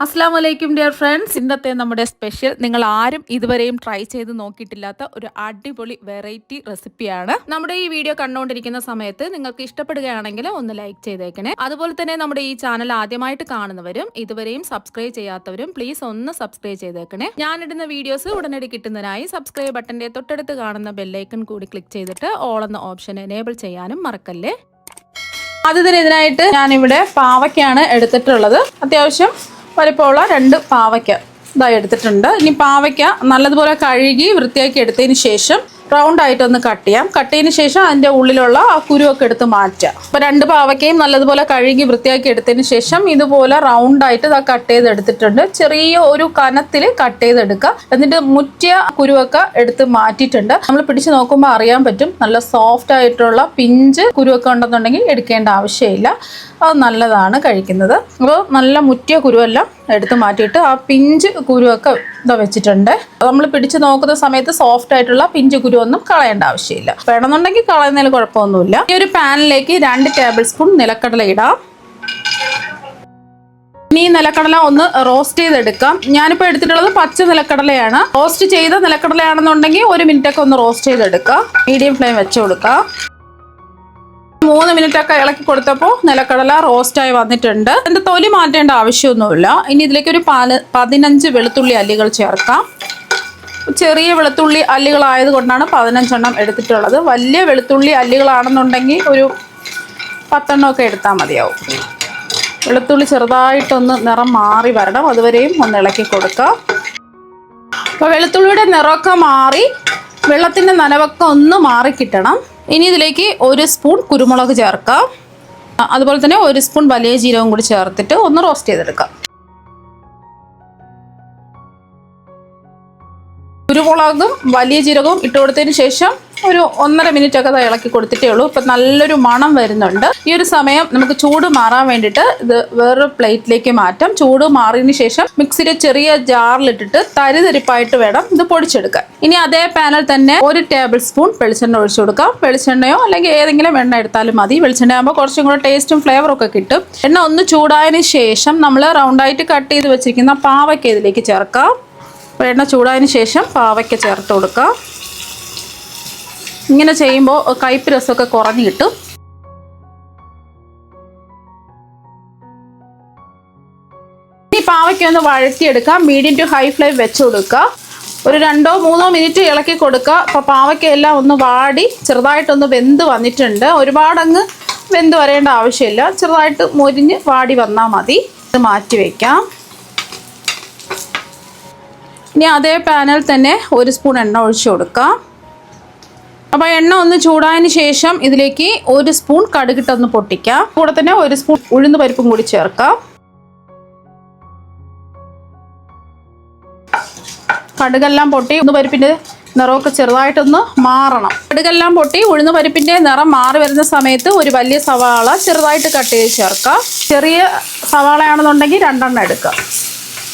അസ്സലാമു അലൈക്കും dear friends. ഇന്നത്തെ നമ്മുടെ സ്പെഷ്യൽ നിങ്ങൾ ആരും ഇതുവരെയും ട്രൈ ചെയ്ത് നോക്കിയിട്ടില്ലാത്ത ഒരു അടിപൊളി വെറൈറ്റി റെസിപ്പിയാണ്. നമ്മുടെ ഈ വീഡിയോ കണ്ടുകൊണ്ടിരിക്കുന്ന സമയത്ത് നിങ്ങൾക്ക് ഇഷ്ടപ്പെടുകയാണെങ്കിൽ ഒന്ന് ലൈക്ക് ചെയ്തേക്കണേ. അതുപോലെ തന്നെ നമ്മുടെ ഈ ചാനൽ ആദ്യമായിട്ട് കാണുന്നവരും ഇതുവരെയും സബ്സ്ക്രൈബ് ചെയ്യാത്തവരും പ്ലീസ് ഒന്ന് സബ്സ്ക്രൈബ് ചെയ്തേക്കണേ. ഞാനിടുന്ന വീഡിയോസ് ഉടനടി കിട്ടുന്നതിനായി സബ്സ്ക്രൈബ് ബട്ടന്റെ തൊട്ടടുത്ത് കാണുന്ന ബെല്ലൈക്കൺ കൂടി ക്ലിക്ക് ചെയ്തിട്ട് ഓൾ എന്ന ഓപ്ഷൻ എനേബിൾ ചെയ്യാനും മറക്കല്ലേ. ആദ്യത്തിന് ഇതിനായിട്ട് ഞാനിവിടെ പാവയ്ക്കാണ് എടുത്തിട്ടുള്ളത്. അത്യാവശ്യം വലിപ്പമുള്ള 2 പാവയ്ക്ക ഇതായി എടുത്തിട്ടുണ്ട്. ഇനി പാവയ്ക്ക നല്ലതുപോലെ കഴുകി വൃത്തിയാക്കി എടുത്തതിന് ശേഷം റൗണ്ട് ആയിട്ടൊന്ന് കട്ട് ചെയ്യാം. കട്ട് ചെയ്തതിന് ശേഷം അതിൻ്റെ ഉള്ളിലുള്ള ആ കുരുവൊക്കെ എടുത്ത് മാറ്റാം. അപ്പോൾ 2 പാവയ്ക്കയും നല്ലതുപോലെ കഴുകി വൃത്തിയാക്കി എടുത്തതിന് ശേഷം ഇതുപോലെ റൗണ്ട് ആയിട്ട് ഇതാ കട്ട് ചെയ്തെടുത്തിട്ടുണ്ട്. ചെറിയ ഒരു കനത്തിൽ കട്ട് ചെയ്തെടുക്കുക. എന്നിട്ട് മുറ്റിയ കുരുവൊക്കെ എടുത്ത് മാറ്റിയിട്ടുണ്ട്. നമ്മൾ പിടിച്ച് നോക്കുമ്പോൾ അറിയാൻ പറ്റും നല്ല സോഫ്റ്റ് ആയിട്ടുള്ള പിഞ്ച് കുരുവൊക്കെ ഉണ്ടെന്നുണ്ടെങ്കിൽ എടുക്കേണ്ട ആവശ്യമില്ല. അത് നല്ലതാണ് കഴിക്കുന്നത്. അപ്പോൾ നല്ല മുറ്റിയ കുരുവെല്ലാം എടുത്ത് മാറ്റിയിട്ട് ആ പിഞ്ച് കുരുവൊക്കെ ഇതാ വെച്ചിട്ടുണ്ട്. നമ്മൾ പിടിച്ച് നോക്കുന്ന സമയത്ത് സോഫ്റ്റ് ആയിട്ടുള്ള പിഞ്ച് കുരുവൊന്നും കളയേണ്ട ആവശ്യമില്ല. വേണമെന്നുണ്ടെങ്കിൽ കളയുന്നതിൽ കുഴപ്പമൊന്നുമില്ല. ഈ ഒരു പാനിലേക്ക് 2 ടേബിൾ സ്പൂൺ നിലക്കടല ഇടാം. ഇനി നിലക്കടല ഒന്ന് റോസ്റ്റ് ചെയ്തെടുക്കാം. ഞാനിപ്പോൾ എടുത്തിട്ടുള്ളത് പച്ച നിലക്കടലയാണ്. റോസ്റ്റ് ചെയ്ത നിലക്കടലയാണെന്നുണ്ടെങ്കിൽ 1 മിനിറ്റൊക്കെ ഒന്ന് റോസ്റ്റ് ചെയ്തെടുക്കുക. മീഡിയം ഫ്ലെയിം വെച്ച് കൊടുക്കുക. 3 മിനിറ്റൊക്കെ ഇളക്കി കൊടുത്തപ്പോൾ നിലക്കടല റോസ്റ്റായി വന്നിട്ടുണ്ട്. അതിൻ്റെ തൊലി മാറ്റേണ്ട ആവശ്യമൊന്നുമില്ല. ഇനി ഇതിലേക്ക് ഒരു 15 വെളുത്തുള്ളി അല്ലികൾ ചേർക്കാം. ചെറിയ വെളുത്തുള്ളി അല്ലികളായത് കൊണ്ടാണ് 15 എണ്ണം എടുത്തിട്ടുള്ളത്. വലിയ വെളുത്തുള്ളി അല്ലികളാണെന്നുണ്ടെങ്കിൽ ഒരു 10 എണ്ണമൊക്കെ എടുത്താൽ മതിയാവും. വെളുത്തുള്ളി ചെറുതായിട്ടൊന്ന് നിറം മാറി വരണം. അതുവരെയും ഒന്ന് ഇളക്കി കൊടുക്കുക. അപ്പോൾ വെളുത്തുള്ളിയുടെ നിറമൊക്കെ മാറി വെള്ളത്തിൻ്റെ നനവൊക്കെ ഒന്ന് മാറി കിട്ടണം. ഇനി ഇതിലേക്ക് 1 സ്പൂൺ കുരുമുളക് ചേർക്കാം. അതുപോലെ തന്നെ 1 സ്പൂൺ വലിയ ജീരകം കൂടി ചേർത്തിട്ട് ഒന്ന് റോസ്റ്റ് ചെയ്തെടുക്കാം. കുരുമുളകും വലിയ ജീരകവും ഇട്ട് കൊടുത്തതിന് ശേഷം ഒരു 1.5 മിനിറ്റൊക്കെ ഇളക്കി കൊടുത്തിട്ടേ ഉള്ളൂ. ഇപ്പം നല്ലൊരു മണം വരുന്നുണ്ട്. ഈ ഒരു സമയം നമുക്ക് ചൂട് മാറാൻ വേണ്ടിയിട്ട് ഇത് വേറൊരു പ്ലേറ്റിലേക്ക് മാറ്റാം. ചൂട് മാറിയതിന് ശേഷം മിക്സിയുടെ ചെറിയ ജാറിലിട്ടിട്ട് തരിതരിപ്പായിട്ട് വേണം ഇത് പൊടിച്ചെടുക്കാൻ. ഇനി അതേ പാനിൽ തന്നെ 1 ടേബിൾ സ്പൂൺ വെളിച്ചെണ്ണ ഒഴിച്ചു കൊടുക്കാം. വെളിച്ചെണ്ണയോ അല്ലെങ്കിൽ ഏതെങ്കിലും എണ്ണ എടുത്താലും മതി. വെളിച്ചെണ്ണ ആകുമ്പോൾ കുറച്ചും കൂടെ ടേസ്റ്റും ഫ്ലേവറും ഒക്കെ കിട്ടും. എണ്ണ ഒന്ന് ചൂടായതിന് ശേഷം നമ്മൾ റൗണ്ടായിട്ട് കട്ട് ചെയ്ത് വെച്ചിരിക്കുന്ന പാവയ്ക്ക ഇതിലേക്ക് ചേർക്കാം. എണ്ണ ചൂടായതിന് ശേഷം പാവയ്ക്ക ചേർത്ത് കൊടുക്കാം. ഇങ്ങനെ ചെയ്യുമ്പോൾ കയ്പ്പ് രസമൊക്കെ കുറഞ്ഞ് കിട്ടും. ഈ പാവയ്ക്ക ഒന്ന് വഴറ്റിയെടുക്കാം. മീഡിയം ടു ഹൈ ഫ്ലെയിം വെച്ച് കൊടുക്കുക. ഒരു 2-3 മിനിറ്റ് ഇളക്കി കൊടുക്കുക. അപ്പോൾ പാവയ്ക്ക എല്ലാം ഒന്ന് വാടി ചെറുതായിട്ടൊന്ന് വെന്ത് വന്നിട്ടുണ്ട്. ഒരുപാടങ്ങ് വെന്ത് വരേണ്ട ആവശ്യമില്ല. ചെറുതായിട്ട് മൊരിഞ്ഞ് വാടി വന്നാൽ മതി. ഇത് മാറ്റി വയ്ക്കാം. ഇനി അതേ പാനിൽ തന്നെ 1 സ്പൂൺ എണ്ണ ഒഴിച്ചു കൊടുക്കാം. അപ്പോൾ എണ്ണ ഒന്ന് ചൂടായതിന് ശേഷം ഇതിലേക്ക് 1 സ്പൂൺ കടുകിട്ടൊന്ന് പൊട്ടിക്കാം. കൂടെ തന്നെ 1 സ്പൂൺ ഉഴുന്ന് പരിപ്പും കൂടി ചേർക്കാം. കടുകെല്ലാം പൊട്ടി ഉഴുന്ന് പരിപ്പിൻ്റെ നിറമൊക്കെ ചെറുതായിട്ടൊന്ന് മാറണം. കടുകെല്ലാം പൊട്ടി ഉഴുന്ന് പരിപ്പിൻ്റെ നിറം മാറി വരുന്ന സമയത്ത് ഒരു വലിയ സവാള ചെറുതായിട്ട് കട്ട് ചെയ്ത് ചേർക്കാം. ചെറിയ സവാളയാണെന്നുണ്ടെങ്കിൽ 2 എണ്ണം എടുക്കാം.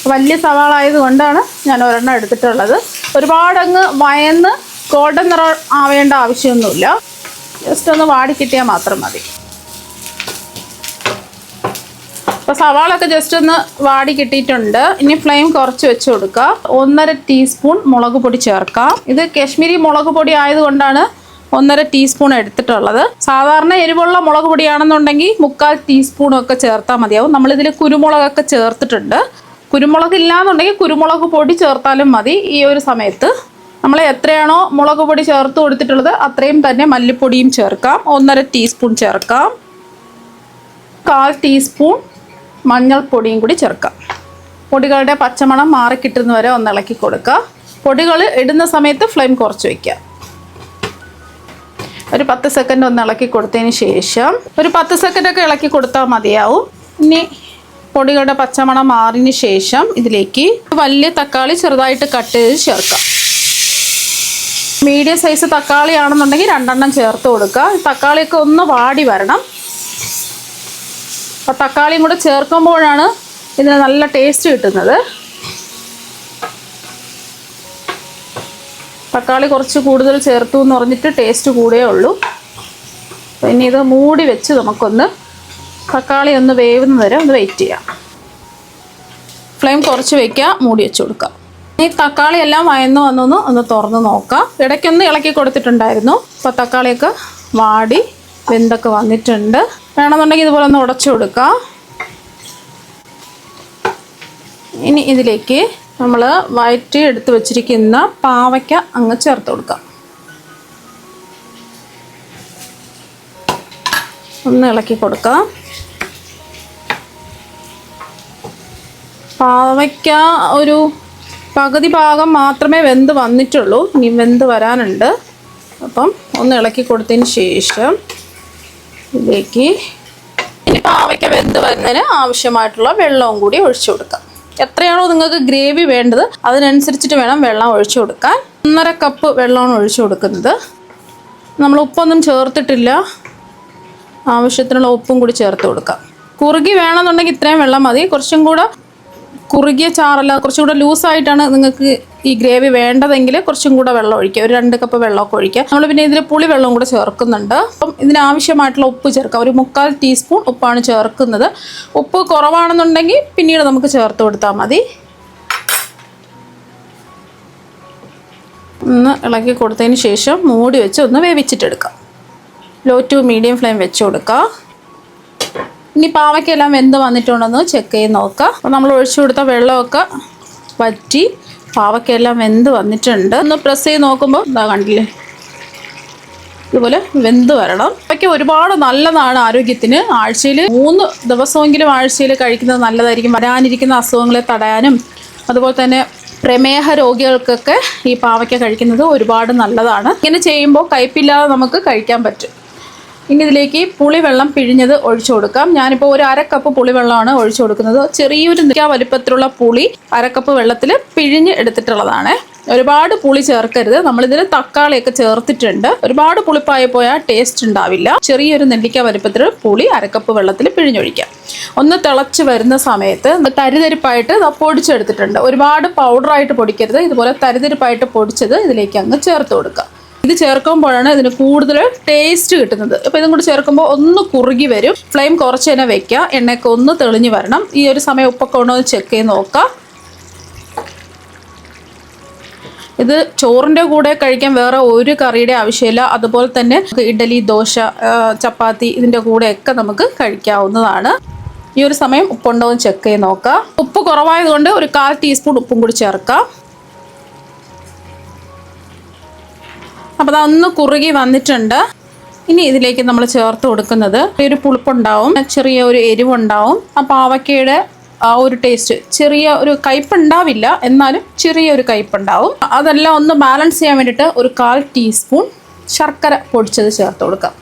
വലിയ സവാള ആയതുകൊണ്ടാണ് ഞാൻ 1 എണ്ണം എടുത്തിട്ടുള്ളത്. ഒരുപാടങ്ങ് വയന്ന് ഗോൾഡൻ നിറം ആവേണ്ട ആവശ്യമൊന്നുമില്ല. ജസ്റ്റ് ഒന്ന് വാടി കിട്ടിയാൽ മാത്രം മതി. അപ്പോൾ സവാളൊക്കെ ജസ്റ്റ് ഒന്ന് വാടി കിട്ടിയിട്ടുണ്ട്. ഇനി ഫ്ലെയിം കുറച്ച് വെച്ച് കൊടുക്കുക. 1.5 ടീസ്പൂൺ മുളക് പൊടി ചേർക്കാം. ഇത് കാശ്മീരി മുളക് പൊടി ആയതുകൊണ്ടാണ് 1.5 ടീസ്പൂൺ എടുത്തിട്ടുള്ളത്. സാധാരണ എരിവുള്ള മുളക് പൊടിയാണെന്നുണ്ടെങ്കിൽ 3/4 ടീസ്പൂണൊക്കെ ചേർത്താൽ മതിയാവും. നമ്മളിതിൽ കുരുമുളകൊക്കെ ചേർത്തിട്ടുണ്ട്. കുരുമുളക് ഇല്ലാന്നുണ്ടെങ്കിൽ കുരുമുളക് പൊടി ചേർത്താലും മതി. ഈ ഒരു സമയത്ത് നമ്മൾ എത്രയാണോ മുളക് പൊടി ചേർത്ത് കൊടുത്തിട്ടുള്ളത് അത്രയും തന്നെ മല്ലിപ്പൊടിയും ചേർക്കാം. 1.5 ടീസ്പൂൺ ചേർക്കാം. 1/4 ടീസ്പൂൺ മഞ്ഞൾപ്പൊടിയും കൂടി ചേർക്കാം. പൊടികളുടെ പച്ചമണം മാറി കിട്ടുന്നവരെ ഒന്ന് ഇളക്കി കൊടുക്കുക. പൊടികൾ ഇടുന്ന സമയത്ത് ഫ്ലെയിം കുറച്ച് വയ്ക്കുക. ഒരു 10 സെക്കൻഡ് ഒന്ന് ഇളക്കി കൊടുത്തതിന് ശേഷം ഒരു 10 സെക്കൻഡൊക്കെ ഇളക്കി കൊടുത്താൽ മതിയാവും. ഇനി പൊടികളുടെ പച്ചമണം മാറിയതിന് ശേഷം ഇതിലേക്ക് വലിയ തക്കാളി ചെറുതായിട്ട് കട്ട് ചെയ്ത് ചേർക്കാം. മീഡിയം സൈസ് തക്കാളി ആണെന്നുണ്ടെങ്കിൽ 2 എണ്ണം ചേർത്ത് കൊടുക്കുക. തക്കാളിയൊക്കെ ഒന്ന് വാടി വരണം. അപ്പോൾ തക്കാളിയും കൂടെ ചേർക്കുമ്പോഴാണ് ഇതിന് നല്ല ടേസ്റ്റ് കിട്ടുന്നത്. തക്കാളി കുറച്ച് കൂടുതൽ ചേർത്തു എന്ന് പറഞ്ഞിട്ട് ടേസ്റ്റ് കൂടേ ഉള്ളൂ. ഇനി ഇത് മൂടി വെച്ച് നമുക്കൊന്ന് തക്കാളി ഒന്ന് വേവുന്ന വരെ ഒന്ന് വെയിറ്റ് ചെയ്യാം. ഫ്ലെയിം കുറച്ച് വയ്ക്കുക, മൂടി വെച്ച് കൊടുക്കുക. ഈ തക്കാളി എല്ലാം വയന്ന് ഒന്ന് തുറന്ന് നോക്കാം. ഇടയ്ക്കൊന്ന് ഇളക്കി കൊടുത്തിട്ടുണ്ടായിരുന്നു. അപ്പോൾ തക്കാളിയൊക്കെ വാടി വെന്തൊക്കെ വന്നിട്ടുണ്ട്. വേണമെന്നുണ്ടെങ്കിൽ ഇതുപോലെ ഒന്ന് ഉടച്ചു കൊടുക്കാം. ഇനി ഇതിലേക്ക് നമ്മൾ വഴറ്റി എടുത്ത് വെച്ചിരിക്കുന്ന പാവയ്ക്ക അങ്ങ് ചേർത്ത് കൊടുക്കാം. ഒന്ന് ഇളക്കി കൊടുക്കാം. പാവയ്ക്ക ഒരു പകുതി ഭാഗം മാത്രമേ വെന്ത് വന്നിട്ടുള്ളൂ. ഇനി വെന്ത് വരാനുണ്ട്. അപ്പം ഒന്ന് ഇളക്കി കൊടുത്തതിന് ശേഷം ഇതിലേക്ക് ഇനി പാവയ്ക്ക വെന്ത് വരുന്നതിന് ആവശ്യമായിട്ടുള്ള വെള്ളവും കൂടി ഒഴിച്ചു കൊടുക്കാം. എത്രയാണോ നിങ്ങൾക്ക് ഗ്രേവി വേണ്ടത് അതിനനുസരിച്ചിട്ട് വേണം വെള്ളം ഒഴിച്ചു കൊടുക്കാൻ. 1.5 കപ്പ് വെള്ളമാണ് ഒഴിച്ചു കൊടുക്കുന്നത്. നമ്മൾ ഉപ്പൊന്നും ചേർത്തിട്ടില്ല. ആവശ്യത്തിനുള്ള ഉപ്പും കൂടി ചേർത്ത് കൊടുക്കാം. കുറുകി വേണമെന്നുണ്ടെങ്കിൽ ഇത്രയും വെള്ളം മതി. കുറച്ചും കൂടെ കുറുകിയ ചാറല്ല, കുറച്ചും കൂടെ ലൂസായിട്ടാണ് നിങ്ങൾക്ക് ഈ ഗ്രേവി വേണ്ടതെങ്കിൽ കുറച്ചും കൂടെ വെള്ളം ഒഴിക്കുക. ഒരു 2 കപ്പ് വെള്ളമൊക്കെ ഒഴിക്കുക. നമ്മൾ പിന്നെ ഇതിൽ പുളി വെള്ളം കൂടെ ചേർക്കുന്നുണ്ട്. അപ്പം ഇതിനാവശ്യമായിട്ടുള്ള ഉപ്പ് ചേർക്കാം. ഒരു 3/4 ടീസ്പൂൺ ഉപ്പാണ് ചേർക്കുന്നത്. ഉപ്പ് കുറവാണെന്നുണ്ടെങ്കിൽ പിന്നീട് നമുക്ക് ചേർത്ത് കൊടുത്താൽ മതി. ഒന്ന് ഇളക്കി കൊടുത്തതിന് ശേഷം മൂടി വെച്ച് ഒന്ന് വേവിച്ചിട്ടെടുക്കാം. ലോ ടു മീഡിയം ഫ്ലെയിം വെച്ച് കൊടുക്കുക. ഇനി പാവയ്ക്കെല്ലാം വെന്ത് വന്നിട്ടുണ്ടെന്ന് ചെക്ക് ചെയ്ത് നോക്കുക. അപ്പോൾ നമ്മൾ ഒഴിച്ചു കൊടുത്ത വെള്ളമൊക്കെ വറ്റി പാവയ്ക്കെല്ലാം വെന്ത് വന്നിട്ടുണ്ട്. ഒന്ന് പ്രസ് ചെയ്ത് നോക്കുമ്പോൾ ഇതാ കണ്ടില്ലേ, ഇതുപോലെ വെന്ത് വരണം. പാവയ്ക്ക ഒരുപാട് നല്ലതാണ് ആരോഗ്യത്തിന്. ആഴ്ചയിൽ 3 ദിവസമെങ്കിലും ആഴ്ചയിൽ കഴിക്കുന്നത് നല്ലതായിരിക്കും. വരാനിരിക്കുന്ന അസുഖങ്ങളെ തടയാനും അതുപോലെ തന്നെ പ്രമേഹ രോഗികൾക്കൊക്കെ ഈ പാവയ്ക്ക കഴിക്കുന്നത് ഒരുപാട് നല്ലതാണ്. ഇങ്ങനെ ചെയ്യുമ്പോൾ കയ്പില്ലാതെ നമുക്ക് കഴിക്കാൻ പറ്റും. ഇനി ഇതിലേക്ക് പുളിവെള്ളം പിഴിഞ്ഞത് ഒഴിച്ചു കൊടുക്കാം. ഞാനിപ്പോൾ ഒരു 1/2 കപ്പ് പുളിവെള്ളമാണ് ഒഴിച്ചു കൊടുക്കുന്നത്. ചെറിയൊരു വലിപ്പത്തിലുള്ള പുളി 1/2 കപ്പ് വെള്ളത്തിൽ പിഴിഞ്ഞ് എടുത്തിട്ടുള്ളതാണ്. ഒരുപാട് പുളി ചേർക്കരുത്. നമ്മളിതിൽ തക്കാളിയൊക്കെ ചേർത്തിട്ടുണ്ട്. ഒരുപാട് പുളിപ്പായി പോയാൽ ടേസ്റ്റ് ഉണ്ടാവില്ല. ചെറിയൊരു നെല്ലിക്ക വലിപ്പത്തിൽ പുളി 1/2 കപ്പ് വെള്ളത്തിൽ പിഴിഞ്ഞൊഴിക്കാം. ഒന്ന് തിളച്ച് വരുന്ന സമയത്ത് തരിതരിപ്പായിട്ട് പൊടിച്ചെടുത്തിട്ടുണ്ട്. ഒരുപാട് പൗഡറായിട്ട് പൊടിക്കരുത്. ഇതുപോലെ തരിതരിപ്പായിട്ട് പൊടിച്ചത് ഇതിലേക്ക് അങ്ങ് ചേർത്ത് കൊടുക്കുക. ഇത് ചേർക്കുമ്പോഴാണ് ഇതിന് കൂടുതൽ ടേസ്റ്റ് കിട്ടുന്നത്. അപ്പോൾ ഇതും കൂടി ചേർക്കുമ്പോൾ ഒന്ന് കുറുകി വരും. ഫ്ലെയിം കുറച്ച് തന്നെ വെക്കുക. എണ്ണയൊക്കെ ഒന്ന് തെളിഞ്ഞ് വരണം. ഈ ഒരു സമയം ഉപ്പൊക്കെ ഒന്ന് ചെക്ക് ചെയ്ത് നോക്കുക. ഇത് ചോറിൻ്റെ കൂടെ കഴിക്കാൻ വേറെ ഒരു കറിയുടെ ആവശ്യമില്ല. അതുപോലെ തന്നെ ഇഡലി, ദോശ, ചപ്പാത്തി ഇതിൻ്റെ കൂടെയൊക്കെ നമുക്ക് കഴിക്കാവുന്നതാണ്. ഈ ഒരു സമയം ഉപ്പുണ്ടോ എന്ന് ചെക്ക് ചെയ്ത് നോക്കുക. ഉപ്പ് കുറവായതുകൊണ്ട് ഒരു 1/4 ടീസ്പൂൺ ഉപ്പും കൂടി ചേർക്കാം. അപ്പോൾ അതൊന്ന് കുറുകി വന്നിട്ടുണ്ട്. ഇനി ഇതിലേക്ക് നമ്മൾ ചേർത്ത് കൊടുക്കുന്നത് ഒരു പുളിപ്പുണ്ടാവും, ചെറിയ ഒരു എരിവുണ്ടാവും. ആ പാവയ്ക്കയുടെ ആ ഒരു ടേസ്റ്റ് ചെറിയ ഒരു കയ്പുണ്ടാവില്ല, എന്നാലും ചെറിയൊരു കയ്പുണ്ടാവും. അതെല്ലാം ഒന്ന് ബാലൻസ് ചെയ്യാൻ വേണ്ടിയിട്ട് ഒരു 1/4 ടീസ്പൂൺ ശർക്കര പൊടിച്ചത് ചേർത്ത് കൊടുക്കാം.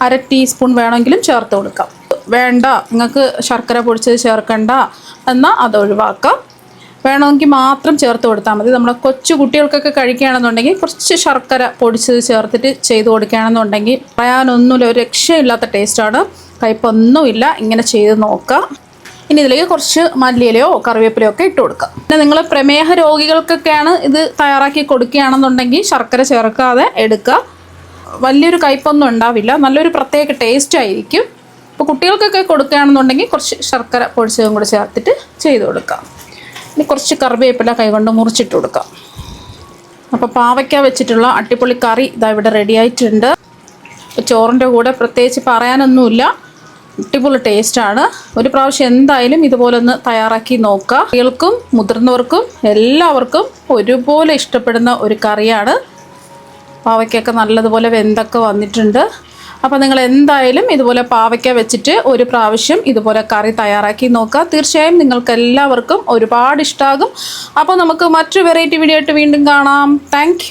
1/2 ടീസ്പൂൺ വേണമെങ്കിലും ചേർത്ത് കൊടുക്കാം. വേണ്ട നിങ്ങൾക്ക് ശർക്കര പൊടിച്ചത് ചേർക്കണ്ട എന്നാൽ അത് ഒഴിവാക്കാം. വേണമെങ്കിൽ മാത്രം ചേർത്ത് കൊടുത്താൽ മതി. നമ്മുടെ കൊച്ചു കുട്ടികൾക്കൊക്കെ കഴിക്കുകയാണെന്നുണ്ടെങ്കിൽ കുറച്ച് ശർക്കര പൊടിച്ചത് ചേർത്തിട്ട് ചെയ്ത് കൊടുക്കുകയാണെന്നുണ്ടെങ്കിൽ പറയാനൊന്നുമില്ല, ഒരു രക്ഷയില്ലാത്ത ടേസ്റ്റാണ്. കയ്പൊന്നുമില്ല. ഇങ്ങനെ ചെയ്ത് നോക്കാം. ഇനി ഇതിലേക്ക് കുറച്ച് മല്ലിയിലയോ കറിവേപ്പിലയോ ഒക്കെ ഇട്ട് കൊടുക്കാം. പിന്നെ നിങ്ങൾ പ്രമേഹ രോഗികൾക്കൊക്കെയാണ് ഇത് തയ്യാറാക്കി കൊടുക്കുകയാണെന്നുണ്ടെങ്കിൽ ശർക്കര ചേർക്കാതെ എടുക്കുക. വലിയൊരു കയ്പൊന്നും ഉണ്ടാവില്ല. നല്ലൊരു പ്രത്യേക ടേസ്റ്റ് ആയിരിക്കും. അപ്പോൾ കുട്ടികൾക്കൊക്കെ കൊടുക്കുകയാണെന്നുണ്ടെങ്കിൽ കുറച്ച് ശർക്കര പൊടിച്ചതും കൂടെ ചേർത്തിട്ട് ചെയ്ത് കൊടുക്കാം. ഇനി കുറച്ച് കറിവേപ്പില കൈകൊണ്ട് മുറിച്ചിട്ട് കൊടുക്കാം. അപ്പോൾ പാവയ്ക്ക വെച്ചിട്ടുള്ള അടിപൊളി കറി ഇതാ ഇവിടെ റെഡി ആയിട്ടുണ്ട്. ചോറിൻ്റെ കൂടെ പ്രത്യേകിച്ച് പറയാനൊന്നുമില്ല, അടിപൊളി ടേസ്റ്റാണ്. ഒരു പ്രാവശ്യം എന്തായാലും ഇതുപോലെ ഒന്ന് തയ്യാറാക്കി നോക്കുക. കുട്ടികൾക്കും മുതിർന്നവർക്കും എല്ലാവർക്കും ഒരുപോലെ ഇഷ്ടപ്പെടുന്ന ഒരു കറിയാണ്. പാവയ്ക്കൊക്കെ നല്ലതുപോലെ വെന്തൊക്കെ വന്നിട്ടുണ്ട്. അപ്പോൾ നിങ്ങൾ എന്തായാലും ഇതുപോലെ പാവയ്ക്ക വെച്ചിട്ട് ഒരു പ്രാവശ്യം ഇതുപോലെ കറി തയ്യാറാക്കി നോക്കുക. തീർച്ചയായും നിങ്ങൾക്ക് എല്ലാവർക്കും ഒരുപാട് ഇഷ്ടമാകും. അപ്പോൾ നമുക്ക് മറ്റൊരു വെറൈറ്റി വീഡിയോ ആയിട്ട് വീണ്ടും കാണാം. താങ്ക്